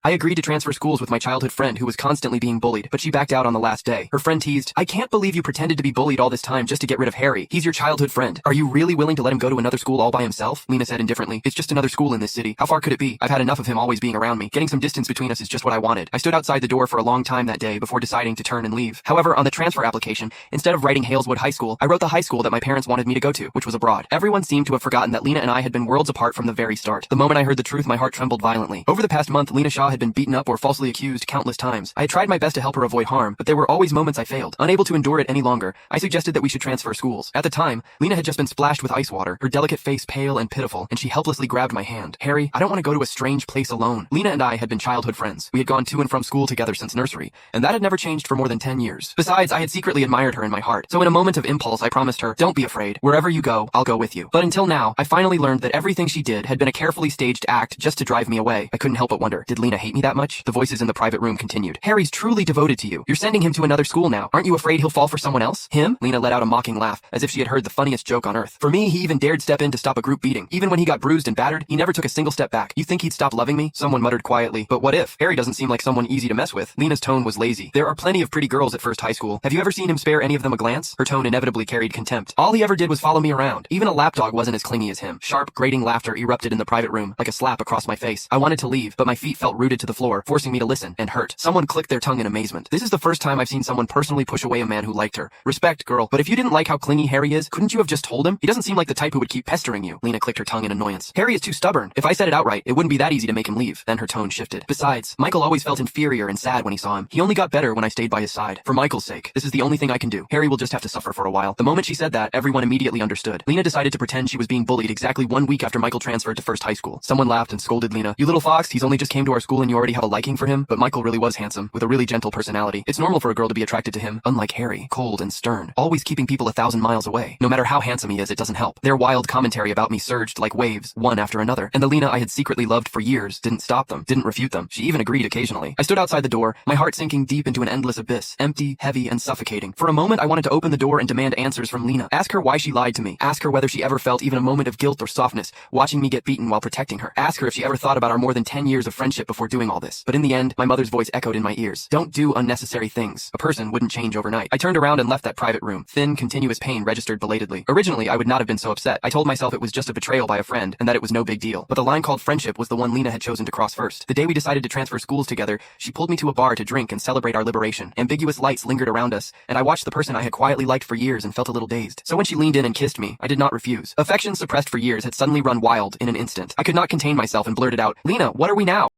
I agreed to transfer schools with my childhood friend who was constantly being bullied, but she backed out on the last day. Her friend teased, "I can't believe you pretended to be bullied all this time just to get rid of Harry. He's your childhood friend. Are you really willing to let him go to another school all by himself?" Lena said indifferently, "It's just another school in this city. How far could it be? I've had enough of him always being around me. Getting some distance between us is just what I wanted." I stood outside the door for a long time that day before deciding to turn and leave. However, on the transfer application, instead of writing Haleswood High School, I wrote the high school that my parents wanted me to go to, which was abroad. Everyone seemed to have forgotten that Lena and I had been worlds apart from the very start. The moment I heard the truth, my heart trembled violently. Over the past month, Lena Shaw had been beaten up or falsely accused countless times. I had tried my best to help her avoid harm, but there were always moments I failed. Unable to endure it any longer, I suggested that we should transfer schools. At the time, Lena had just been splashed with ice water, her delicate face pale and pitiful, and she helplessly grabbed my hand. "Harry, I don't want to go to a strange place alone." Lena and I had been childhood friends. We had gone to and from school together since nursery, and that had never changed for more than 10 years. Besides, I had secretly admired her in my heart, so in a moment of impulse I promised her, "Don't be afraid. Wherever you go, I'll go with you." But until now, I finally learned that everything she did had been a carefully staged act just to drive me away. I couldn't help but wonder, did Lena hate me that much? The voices in the private room continued. "Harry's truly devoted to you. You're sending him to another school now. Aren't you afraid he'll fall for someone else?" "Him?" Lena let out a mocking laugh, as if she had heard the funniest joke on earth. "For me, he even dared step in to stop a group beating. Even when he got bruised and battered, he never took a single step back. You think he'd stop loving me?" Someone muttered quietly, "But what if? Harry doesn't seem like someone easy to mess with." Lena's tone was lazy. "There are plenty of pretty girls at First High School. Have you ever seen him spare any of them a glance?" Her tone inevitably carried contempt. "All he ever did was follow me around. Even a lapdog wasn't as clingy as him." Sharp, grating laughter erupted in the private room, like a slap across my face. I wanted to leave, but my feet felt rooted to the floor, forcing me to listen, and hurt. Someone clicked their tongue in amazement. "This is the first time I've seen someone personally push away a man who liked her. Respect, girl, but if you didn't like how clingy Harry is, couldn't you have just told him? He doesn't seem like the type who would keep pestering you." Lena clicked her tongue in annoyance. "Harry is too stubborn. If I said it outright, it wouldn't be that easy to make him leave." Then her tone shifted. "Besides, Michael always felt inferior and sad when he saw him. He only got better when I stayed by his side. For Michael's sake, this is the only thing I can do. Harry will just have to suffer for a while." The moment she said that, everyone immediately understood. Lena decided to pretend she was being bullied exactly 1 week after Michael transferred to First High School. Someone laughed and scolded Lena. "You little fox, he's only just came to our school and you already have a liking for him?" But Michael really was handsome, with a really gentle personality. It's normal for a girl to be attracted to him, unlike Harry, cold and stern, always keeping people 1,000 miles away. No matter how handsome he is, it doesn't help. Their wild commentary about me surged like waves, one after another, and the Lena I had secretly loved for years didn't stop them, didn't refute them. She even agreed occasionally. I stood outside the door, my heart sinking deep into an endless abyss, empty, heavy, and suffocating. For a moment I wanted to open the door and demand answers from Lena. Ask her why she lied to me. Ask her whether she ever felt even a moment of guilt or softness, watching me get beaten while protecting her. Ask her if she ever thought about our more than 10 years of friendship before doing all this. But in the end, my mother's voice echoed in my ears. "Don't do unnecessary things. A person wouldn't change overnight." I turned around and left that private room. Thin, continuous pain registered belatedly. Originally, I would not have been so upset. I told myself it was just a betrayal by a friend, and that it was no big deal. But the line called friendship was the one Lena had chosen to cross first. The day we decided to transfer schools together, she pulled me to a bar to drink and celebrate our liberation. Ambiguous lights lingered around us, and I watched the person I had quietly liked for years and felt a little dazed. So when she leaned in and kissed me, I did not refuse. Affection suppressed for years had suddenly run wild in an instant. I could not contain myself and blurted out, "Lena, what are we now?"